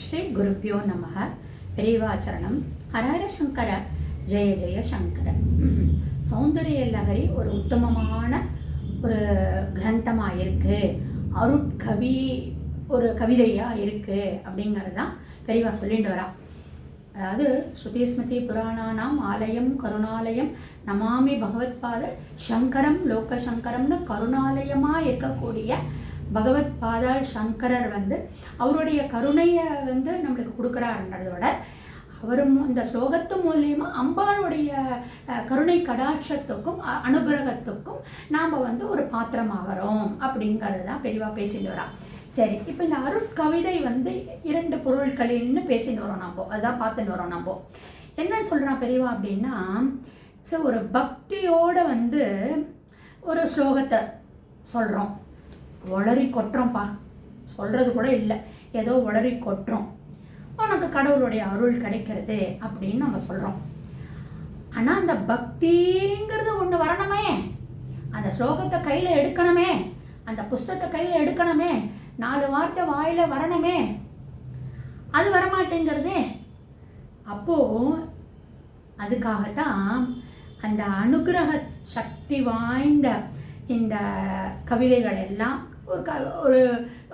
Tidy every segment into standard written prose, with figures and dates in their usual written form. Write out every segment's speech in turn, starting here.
ஸ்ரீ குருப்பியோ நமக. பெரியவாச்சரணம். ஹரஹர சங்கர, ஜெய ஜெய சங்கர. சௌந்தரிய லகரி ஒரு உத்தமமான ஒரு கிரந்தமாக இருக்குது, அருட்கவி ஒரு கவிதையாக இருக்குது அப்படிங்கிறது தான் பெரியவா சொல்லிட்டு வரா. அதாவது ஸ்ருதி ஸ்மிருதி புராணானாம் ஆலயம் கருணாலயம் நமாமி பகவத்பாத சங்கரம் லோக சங்கரம்னு கருணாலயமாக இருக்கக்கூடிய பகவத் பாதாள் சங்கரர் அவருடைய கருணையை நம்மளுக்கு கொடுக்குறாருன்றதோட அவரும் இந்த ஸ்லோகத்து மூலியமாக அம்பாளுடைய கருணை கடாட்சத்துக்கும் அனுகிரகத்துக்கும் நாம் ஒரு பாத்திரமாகிறோம் அப்படிங்கிறது தான் பெரியவா பேசிட்டு வரா. சரி, இப்போ இந்த அருட்கவிதை இரண்டு பொருட்களின்னு பேசிட்டு வரோம் நம்ம, அதுதான் பார்த்துட்டு வரோம் நம்ம. என்ன சொல்கிறான் பெரியவா அப்படின்னா, ஒரு பக்தியோட ஒரு ஸ்லோகத்தை சொல்கிறோம், உளறி கொட்டுறோம்ப்பா, சொல்கிறது கூட இல்லை, ஏதோ உளறி கொட்டுறோம், உனக்கு கடவுளுடைய அருள் கிடைக்கிறது அப்படின்னு நம்ம சொல்கிறோம். ஆனால் அந்த பக்திங்கிறது ஒன்று வரணுமே, அந்த ஸ்லோகத்தை கையில் எடுக்கணுமே, அந்த புஸ்தகத்தை கையில் எடுக்கணுமே, 4 வார்த்தை வாயில் வரணுமே, அது வரமாட்டேங்கிறதே. அப்போது அதுக்காகத்தான் அந்த அனுகிரக சக்தி வாய்ந்த இந்த கவிதைகள் எல்லாம் ஒரு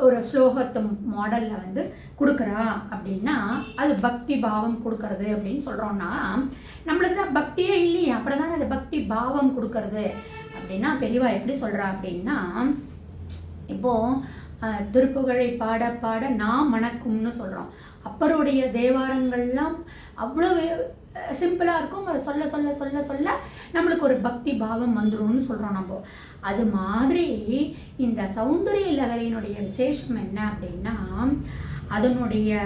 ஒரு ஸ்லோகத்து மாடலில் கொடுக்குறா. அப்படின்னா அது பக்தி பாவம் கொடுக்கறது அப்படின்னு சொல்கிறோன்னா, நம்மளுக்கு தான் பக்தியே இல்லையே, அப்புறம் தானே அது பக்தி பாவம் கொடுக்கறது. அப்படின்னா பெரியவா எப்படி சொல்கிறா அப்படின்னா, இப்போது திருப்புகழை பாட பாட நான் மணக்கும்னு சொல்கிறோம். அப்பருடைய தேவாரங்கள்லாம் அவ்வளோ சிம்பிளாக இருக்கும், அதை சொல்ல சொல்ல சொல்ல சொல்ல நம்மளுக்கு ஒரு பக்தி பாவம் வந்துடும்னு சொல்கிறோம் நம்ம. அது மாதிரி இந்த சௌந்தரிய லகரியினுடைய விசேஷம் என்ன அப்படின்னா, அதனுடைய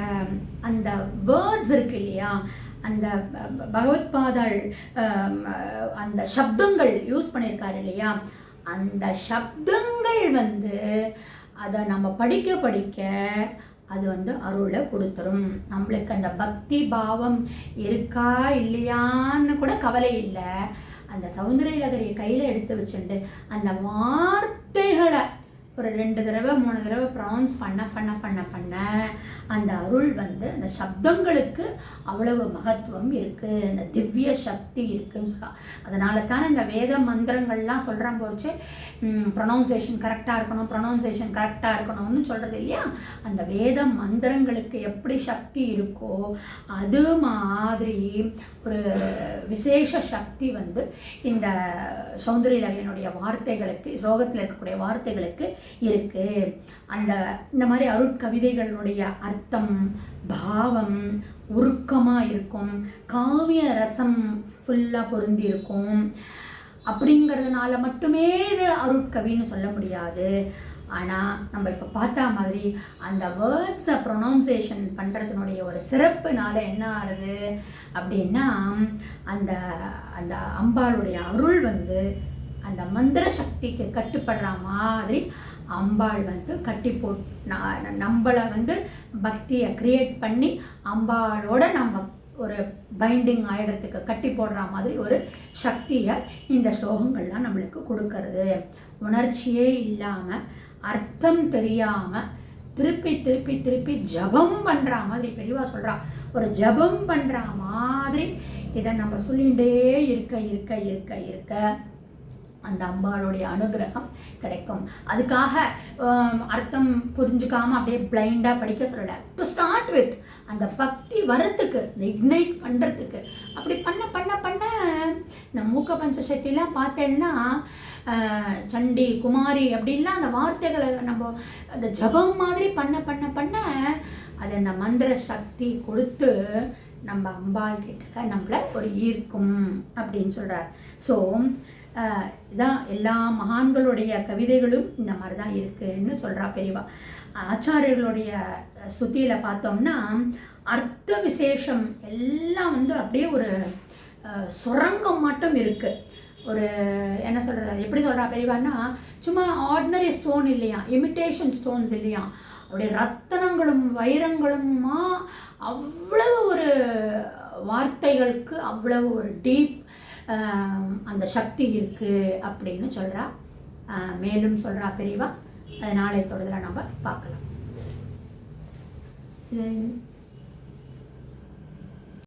அந்த வேர்ட்ஸ் இருக்கு இல்லையா, அந்த பகவத்பாதாள் அந்த சப்தங்கள் யூஸ் பண்ணியிருக்காரு இல்லையா, அந்த சப்தங்கள் அதை நம்ம படிக்க படிக்க அது அருளை கொடுத்துரும். நம்மளுக்கு அந்த பக்தி பாவம் இருக்கா இல்லையான்னு கூட கவலை இல்லை. அந்த சௌந்தரிய லகரியை கையில் எடுத்து வச்சுட்டு அந்த வார்த்தைகளை ஒரு 2 தடவை 3 தடவை ப்ரொனவுன்ஸ் பண்ண பண்ண பண்ண பண்ண அந்த அருள் அந்த சப்தங்களுக்கு அவ்வளவு மகத்துவம் இருக்குது, அந்த திவ்ய சக்தி இருக்குன்னு சொல்லலாம். அதனால தானே இந்த வேத மந்திரங்கள்லாம் சொல்கிறாங்க, போச்சு ப்ரொனவுன்சேஷன் கரெக்டாக இருக்கணும், ப்ரொனவுன்சேஷன் கரெக்டாக இருக்கணும்னு சொல்கிறது இல்லையா. அந்த வேத மந்திரங்களுக்கு எப்படி சக்தி இருக்கோ அது மாதிரி ஒரு விசேஷ சக்தி இந்த சௌந்தரிய லகரியினுடைய வார்த்தைகளுக்கு, ஸ்லோகத்தில் இருக்கக்கூடிய வார்த்தைகளுக்கு இருக்கு. இந்த மாதிரி அருட்கவிதைகளுடைய அர்த்தம் பாவம் உருக்கமாக இருக்கும், காவிய ரசம் ஃபுல்லாக பொருந்தி இருக்கும். அப்படிங்கிறதுனால மட்டுமே இது அருட்கவின்னு சொல்ல முடியாது. ஆனால் நம்ம இப்போ பார்த்தா மாதிரி அந்த வேர்ட்ஸை ப்ரொனவுன்சேஷன் பண்ணுறதுனுடைய ஒரு சிறப்புனால என்ன ஆகுது அப்படின்னா, அந்த அந்த அம்பாளுடைய அருள் அந்த மந்திர சக்திக்கு கட்டுப்படுற மாதிரி அம்பாள் கட்டி நம்மளை பக்தியை கிரியேட் பண்ணி அம்பாளோட நம்ம ஒரு பைண்டிங் ஆயிடுறதுக்கு கட்டி போடுற மாதிரி ஒரு சக்தியை இந்த ஸ்லோகங்கள்லாம் நம்மளுக்கு கொடுக்கறது. உணர்ச்சியே இல்லாமல் அர்த்தம் தெரியாமல் திருப்பி திருப்பி திருப்பி ஜபம் பண்ணுற மாதிரி பெரியவா சொல்கிறா. ஒரு ஜபம் பண்ணுற மாதிரி இதை நம்ம சொல்லிகிட்டே இருக்க இருக்க இருக்க இருக்க அந்த அம்பாளுடைய அனுகிரகம் கிடைக்கும். அதுக்காக அர்த்தம் புரிஞ்சுக்காமல் அப்படியே பிளைண்டாக படிக்க சொல்லலை. டு ஸ்டார்ட் வித் அந்த பக்தி வரத்துக்கு, இந்த இக்னைட் பண்ணுறதுக்கு அப்படி பண்ண பண்ண பண்ண இந்த மூக்க பஞ்சசக்திலாம் பார்த்தேன்னா சண்டி குமாரி அப்படின்லாம் அந்த வார்த்தைகளை நம்ம அந்த ஜபம் மாதிரி பண்ண பண்ண பண்ண அது அந்த மந்திர சக்தி கொடுத்து நம்ம அம்பாள் கிட்ட நம்மளை ஒரு ஈர்க்கும் அப்படின்னு சொல்கிறார். ஸோ இதான் எல்லா மகான்களுடைய கவிதைகளும் இந்த மாதிரி தான் இருக்குன்னு சொல்கிறா பெரியவா. ஆச்சாரியர்களுடைய ஸ்துதியில் பார்த்தோம்னா அர்த்த விசேஷம் எல்லாம் அப்படியே ஒரு சுரங்கம் மட்டும் இருக்குது. ஒரு என்ன சொல்கிறது, அது எப்படி சொல்கிறா பெரியவான்னா, சும்மா ஆர்டினரி ஸ்டோன் இல்லையா, இமிட்டேஷன் ஸ்டோன்ஸ் இல்லையா, அப்படியே ரத்தனங்களும் வைரங்களுமா அவ்வளவு ஒரு வார்த்தைகளுக்கு அவ்வளவு ஒரு டீப் அந்த சக்தி இருக்குது அப்படின்னு சொல்கிறா. மேலும் சொல்கிறா பெரியவா. அதை நாளை தொடர்ந்து நம்ம பார்க்கலாம். இது